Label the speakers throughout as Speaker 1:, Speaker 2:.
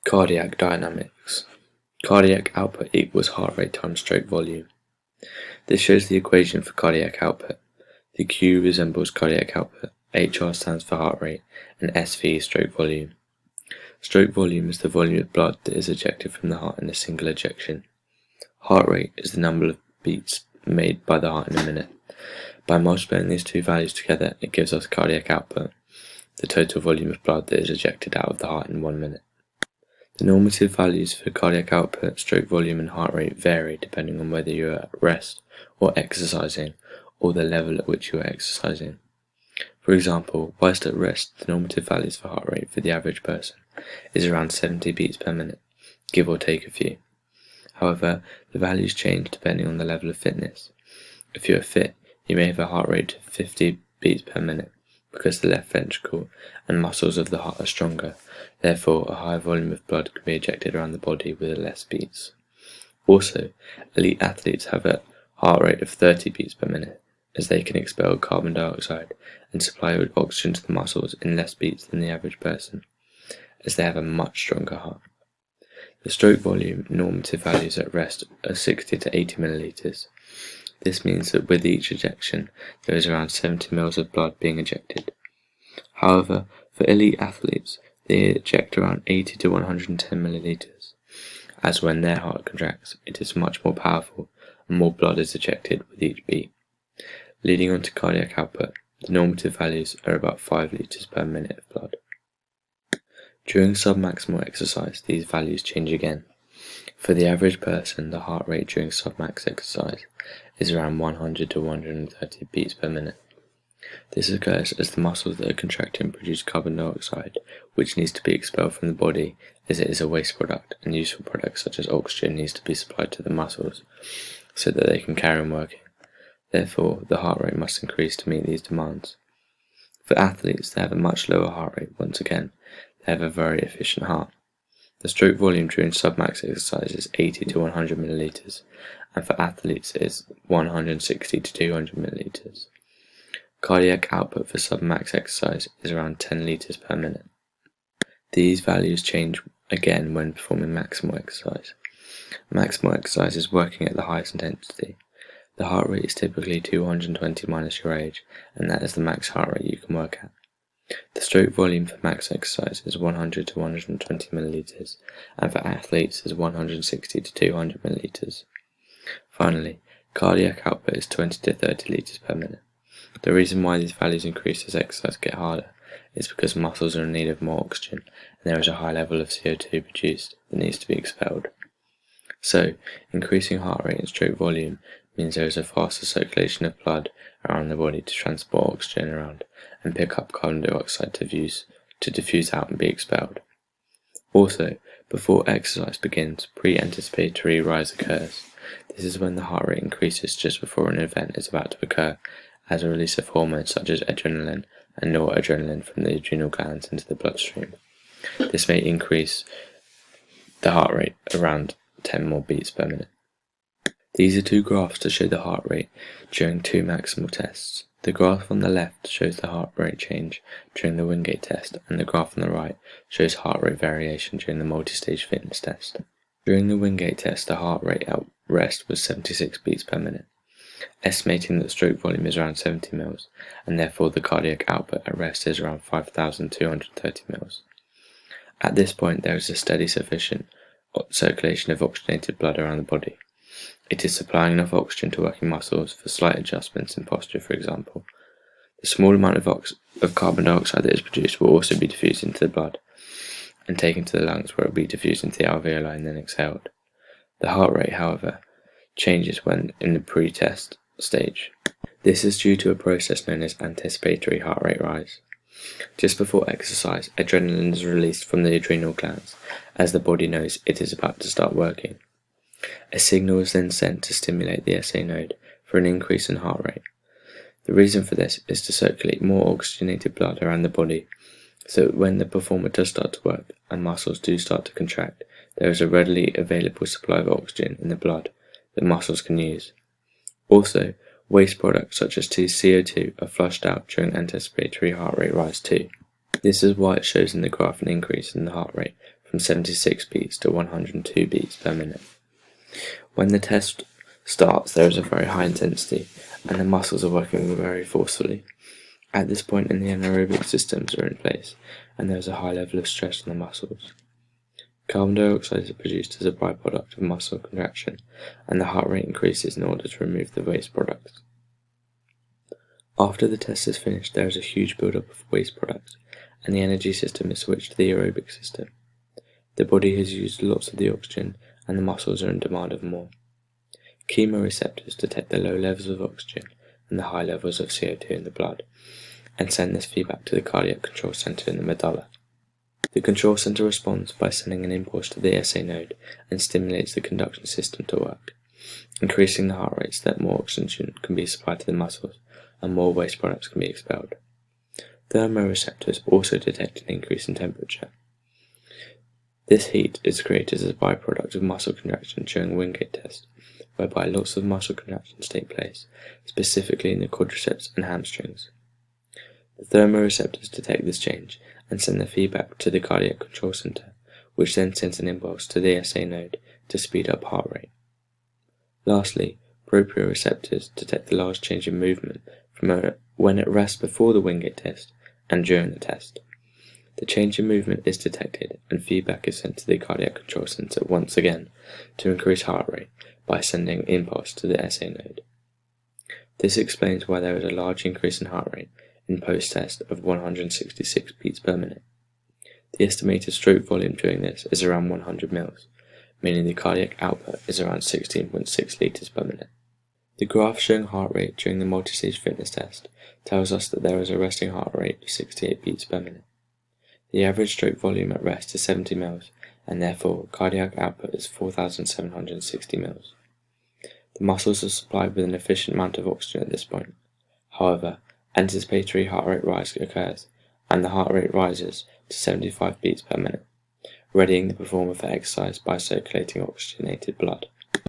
Speaker 1: Cardiac dynamics. Cardiac output equals heart rate times stroke volume. This shows the equation for cardiac output. The Q resembles cardiac output, HR stands for heart rate, and SV is stroke volume. Stroke volume is the volume of blood that is ejected from the heart in a single ejection. Heart rate is the number of beats made by the heart in a minute. By multiplying these two values together, it gives us cardiac output, the total volume of blood that is ejected out of the heart in 1 minute. The normative values for cardiac output, stroke volume and heart rate vary depending on whether you are at rest or exercising, or the level at which you are exercising. For example, whilst at rest, the normative values for heart rate for the average person is around 70 beats per minute, give or take a few. However, the values change depending on the level of fitness. If you are fit, you may have a heart rate of 50 beats per minute, because the left ventricle and muscles of the heart are stronger. Therefore, a higher volume of blood can be ejected around the body with less beats. Also, elite athletes have a heart rate of 30 beats per minute, as they can expel carbon dioxide and supply oxygen to the muscles in less beats than the average person, as they have a much stronger heart. The stroke volume normative values at rest are 60 to 80 milliliters. This means that with each ejection, there is around 70 mL of blood being ejected. However, for elite athletes, they eject around 80 to 110 milliliters, as when their heart contracts, it is much more powerful and more blood is ejected with each beat. Leading on to cardiac output, the normative values are about 5 liters per minute of blood. During submaximal exercise, these values change again. For the average person, the heart rate during submax exercise is around 100 to 130 beats per minute. This occurs as the muscles that are contracting produce carbon dioxide, which needs to be expelled from the body as it is a waste product, and useful products such as oxygen needs to be supplied to the muscles so that they can carry on working. Therefore, the heart rate must increase to meet these demands. For athletes, they have a much lower heart rate. Once again, they have a very efficient heart. The stroke volume during submax exercise is 80 to 100 milliliters, and for athletes it is 160 to 200 milliliters. Cardiac output for submax exercise is around 10 liters per minute. These values change again when performing maximal exercise. Maximal exercise is working at the highest intensity. The heart rate is typically 220 minus your age, and that is the max heart rate you can work at. The stroke volume for max exercise is 100 to 120 milliliters, and for athletes is 160 to 200 milliliters. Finally, cardiac output is 20 to 30 liters per minute. The reason why these values increase as exercise gets harder is because muscles are in need of more oxygen, and there is a high level of CO2 produced that needs to be expelled. So, increasing heart rate and stroke volume means there is a faster circulation of blood around the body to transport oxygen around and pick up carbon dioxide to diffuse out and be expelled. Also, before exercise begins, pre-anticipatory rise occurs. This is when the heart rate increases just before an event is about to occur, as a release of hormones such as adrenaline and noradrenaline from the adrenal glands into the bloodstream. This may increase the heart rate around 10 more beats per minute. These are two graphs to show the heart rate during two maximal tests. The graph on the left shows the heart rate change during the Wingate test, and the graph on the right shows heart rate variation during the multi-stage fitness test. During the Wingate test, the heart rate at rest was 76 beats per minute, estimating that the stroke volume is around 70 mL, and therefore the cardiac output at rest is around 5,230 mL. At this point, there is a steady sufficient circulation of oxygenated blood around the body. It is supplying enough oxygen to working muscles for slight adjustments in posture, for example. The small amount of carbon dioxide that is produced will also be diffused into the blood and taken to the lungs, where it will be diffused into the alveoli and then exhaled. The heart rate, however, changes when in the pre-test stage. This is due to a process known as anticipatory heart rate rise. Just before exercise, adrenaline is released from the adrenal glands, as the body knows it is about to start working. A signal is then sent to stimulate the SA node for an increase in heart rate. The reason for this is to circulate more oxygenated blood around the body, so that when the performer does start to work and muscles do start to contract, there is a readily available supply of oxygen in the blood that muscles can use. Also, waste products such as CO2 are flushed out during anticipatory heart rate rise too. This is why it shows in the graph an increase in the heart rate from 76 beats to 102 beats per minute. When the test starts, there is a very high intensity, and the muscles are working very forcefully. At this point the anaerobic systems are in place, and there is a high level of stress on the muscles. Carbon dioxide is produced as a byproduct of muscle contraction, and the heart rate increases in order to remove the waste products. After the test is finished, there is a huge buildup of waste products, and the energy system is switched to the aerobic system. The body has used lots of the oxygen, and the muscles are in demand of more. Chemoreceptors detect the low levels of oxygen and the high levels of CO2 in the blood, and send this feedback to the cardiac control center in the medulla. The control center responds by sending an impulse to the SA node and stimulates the conduction system to work, increasing the heart rate so that more oxygen can be supplied to the muscles and more waste products can be expelled. Thermoreceptors also detect an increase in temperature. This heat is created as a byproduct of muscle contraction during Wingate test, whereby lots of muscle contractions take place, specifically in the quadriceps and hamstrings. The thermoreceptors detect this change and send the feedback to the cardiac control center, which then sends an impulse to the SA node to speed up heart rate. Lastly, proprioceptors detect the large change in movement from when at rest before the Wingate test and during the test. The change in movement is detected, and feedback is sent to the cardiac control center once again to increase heart rate by sending impulse to the SA node. This explains why there is a large increase in heart rate in post-test of 166 beats per minute. The estimated stroke volume during this is around 100 mils, meaning the cardiac output is around 16.6 litres per minute. The graph showing heart rate during the multi-stage fitness test tells us that there is a resting heart rate of 68 beats per minute. The average stroke volume at rest is 70 mils, and therefore cardiac output is 4,760 mils. The muscles are supplied with an efficient amount of oxygen at this point. However, anticipatory heart rate rise occurs, and the heart rate rises to 75 beats per minute, readying the performer for exercise by circulating oxygenated blood.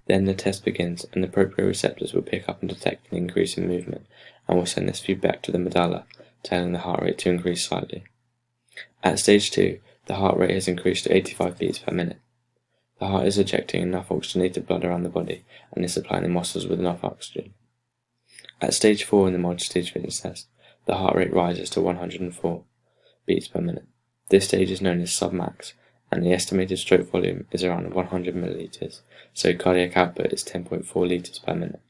Speaker 1: Then the test begins, and the proprioceptors will pick up and detect an increase in movement, and will send this feedback to the medulla, telling the heart rate to increase slightly. At stage 2, the heart rate has increased to 85 beats per minute. The heart is ejecting enough oxygenated blood around the body and is supplying the muscles with enough oxygen. At stage 4 in the multi-stage fitness test, the heart rate rises to 104 beats per minute. This stage is known as submax, and the estimated stroke volume is around 100 milliliters, so cardiac output is 10.4 liters per minute.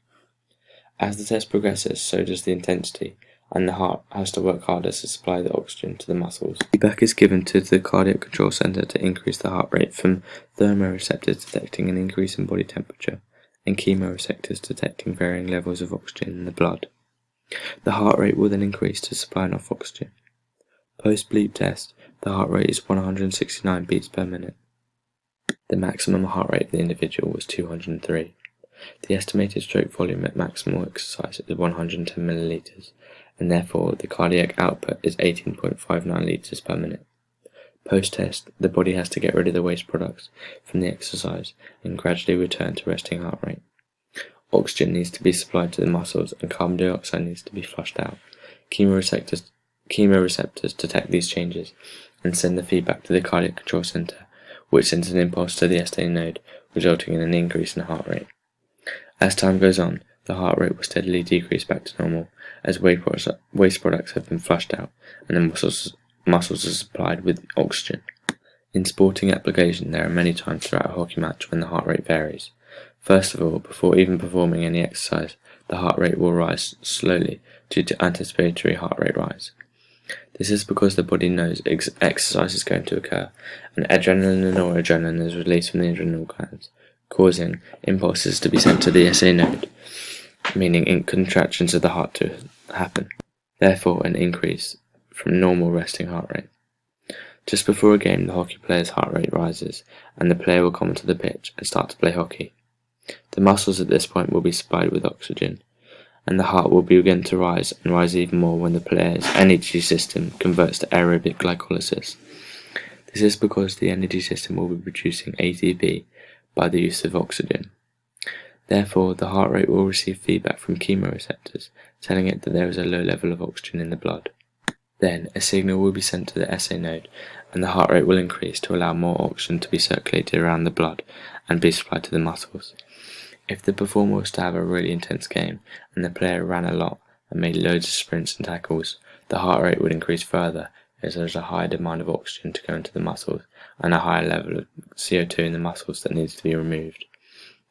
Speaker 1: As the test progresses, so does the intensity, and the heart has to work harder to supply the oxygen to the muscles. Feedback is given to the cardiac control center to increase the heart rate from thermoreceptors detecting an increase in body temperature and chemoreceptors detecting varying levels of oxygen in the blood. The heart rate will then increase to supply enough oxygen. Post-bleep test, the heart rate is 169 beats per minute. The maximum heart rate of the individual was 203. The estimated stroke volume at maximal exercise is 110 milliliters, and therefore the cardiac output is 18.59 liters per minute. Post-test, the body has to get rid of the waste products from the exercise and gradually return to resting heart rate. Oxygen needs to be supplied to the muscles and carbon dioxide needs to be flushed out. Chemoreceptors detect these changes and send the feedback to the cardiac control center, which sends an impulse to the SA node, resulting in an increase in heart rate. As time goes on, the heart rate will steadily decrease back to normal as waste products have been flushed out and the muscles are supplied with oxygen. In sporting application, there are many times throughout a hockey match when the heart rate varies. First of all, before even performing any exercise, the heart rate will rise slowly due to anticipatory heart rate rise. This is because the body knows exercise is going to occur, and adrenaline and noradrenaline is released from the adrenal glands, causing impulses to be sent to the SA node, meaning contractions of the heart to happen, therefore an increase from normal resting heart rate. Just before a game, the hockey player's heart rate rises, and the player will come onto the pitch and start to play hockey. The muscles at this point will be supplied with oxygen, and the heart will begin to rise and rise even more when the player's energy system converts to aerobic glycolysis. This is because the energy system will be producing ATP by the use of oxygen. Therefore, the heart rate will receive feedback from chemoreceptors, telling it that there is a low level of oxygen in the blood. Then, a signal will be sent to the SA node, and the heart rate will increase to allow more oxygen to be circulated around the blood and be supplied to the muscles. If the performer was to have a really intense game and the player ran a lot and made loads of sprints and tackles, the heart rate would increase further as there is a higher demand of oxygen to go into the muscles and a higher level of CO2 in the muscles that needs to be removed.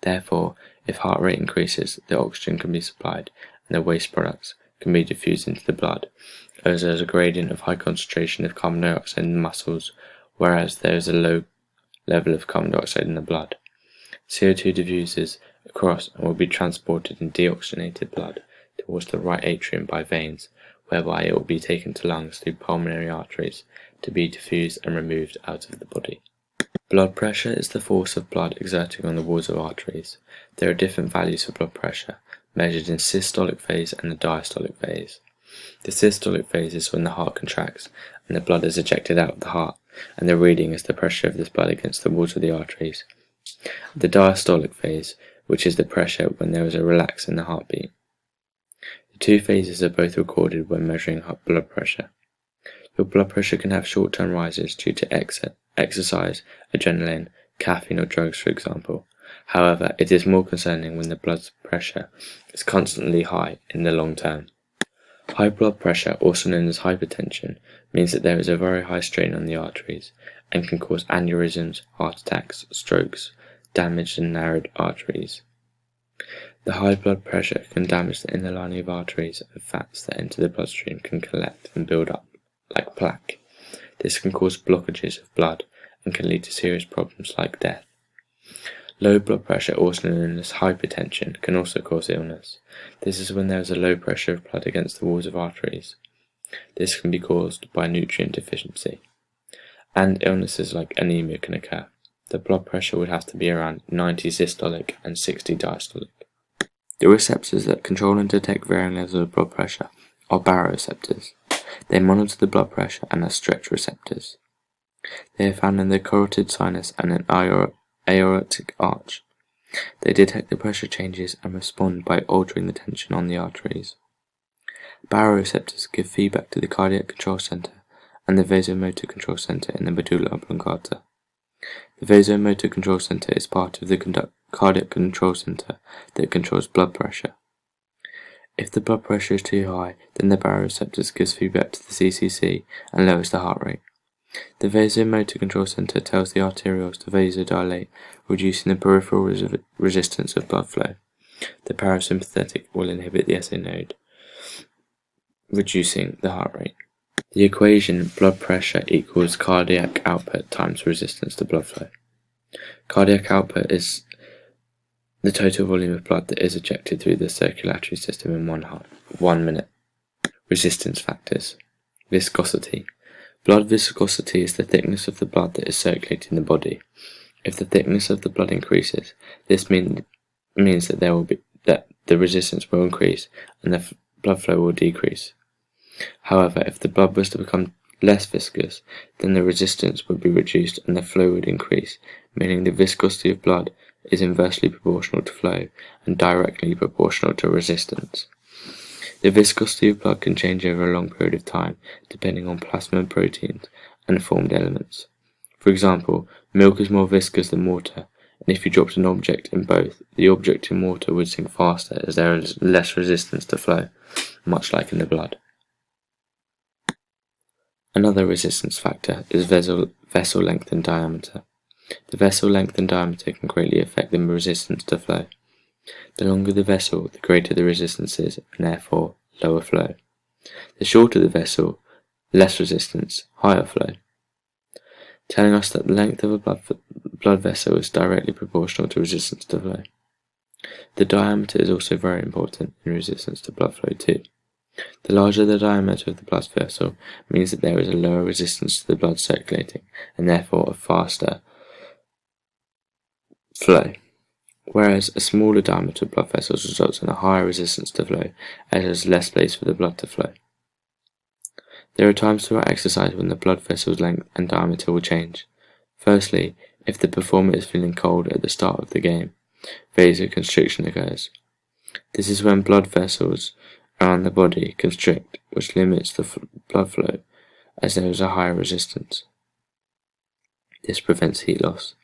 Speaker 1: Therefore, if heart rate increases, the oxygen can be supplied and the waste products can be diffused into the blood, as there is a gradient of high concentration of carbon dioxide in the muscles, whereas there is a low level of carbon dioxide in the blood. CO2 diffuses across and will be transported in deoxygenated blood towards the right atrium by veins, whereby it will be taken to lungs through pulmonary arteries to be diffused and removed out of the body. Blood pressure is the force of blood exerting on the walls of arteries. There are different values for blood pressure, measured in systolic phase and the diastolic phase. The systolic phase is when the heart contracts and the blood is ejected out of the heart, and the reading is the pressure of this blood against the walls of the arteries. The diastolic phase, which is the pressure when there is a relax in the heartbeat. The two phases are both recorded when measuring blood pressure. Your blood pressure can have short-term rises due to exercise, adrenaline, caffeine or drugs, for example. However, it is more concerning when the blood pressure is constantly high in the long term. High blood pressure, also known as hypertension, means that there is a very high strain on the arteries and can cause aneurysms, heart attacks, strokes, damaged and narrowed arteries. The high blood pressure can damage the inner lining of arteries, and fats that enter the bloodstream can collect and build up like plaque. This can cause blockages of blood and can lead to serious problems like death. Low blood pressure, also known as hypertension, can also cause illness. This is when there is a low pressure of blood against the walls of arteries. This can be caused by nutrient deficiency. And illnesses like anemia can occur. The blood pressure would have to be around 90 systolic and 60 diastolic. The receptors that control and detect varying levels of blood pressure are baroreceptors. They monitor the blood pressure and are stretch receptors. They are found in the carotid sinus and an aortic arch. They detect the pressure changes and respond by altering the tension on the arteries. Baroreceptors give feedback to the cardiac control center and the vasomotor control center in the medulla oblongata. The vasomotor control center is part of the cardiac control center that controls blood pressure. If the blood pressure is too high, then the baroreceptors gives feedback to the CCC and lowers the heart rate. The vasomotor control center tells the arterioles to vasodilate, reducing the peripheral resistance of blood flow. The parasympathetic will inhibit the SA node, reducing the heart rate. The equation blood pressure equals cardiac output times resistance to blood flow. Cardiac output is the total volume of blood that is ejected through the circulatory system in 1 minute. Resistance factors. Viscosity. Blood viscosity is the thickness of the blood that is circulating the body. If the thickness of the blood increases, this means that the resistance will increase and the blood flow will decrease. However, if the blood was to become less viscous, then the resistance would be reduced and the flow would increase, meaning the viscosity of blood is inversely proportional to flow and directly proportional to resistance. The viscosity of blood can change over a long period of time, depending on plasma proteins and formed elements. For example, milk is more viscous than water, and if you dropped an object in both, the object in water would sink faster as there is less resistance to flow, much like in the blood. Another resistance factor is vessel length and diameter. The vessel length and diameter can greatly affect the resistance to flow. The longer the vessel, the greater the resistance is, and therefore lower flow. The shorter the vessel, less resistance, higher flow. Telling us that the length of a blood vessel is directly proportional to resistance to flow. The diameter is also very important in resistance to blood flow too. The larger the diameter of the blood vessel means that there is a lower resistance to the blood circulating, and therefore a faster flow, whereas a smaller diameter of blood vessels results in a higher resistance to flow, as there is less space for the blood to flow. There are times throughout exercise when the blood vessel's length and diameter will change. Firstly, if the performer is feeling cold at the start of the game, vasoconstriction occurs. This is when blood vessels around the body constrict, which limits the blood flow, as there is a higher resistance. This prevents heat loss.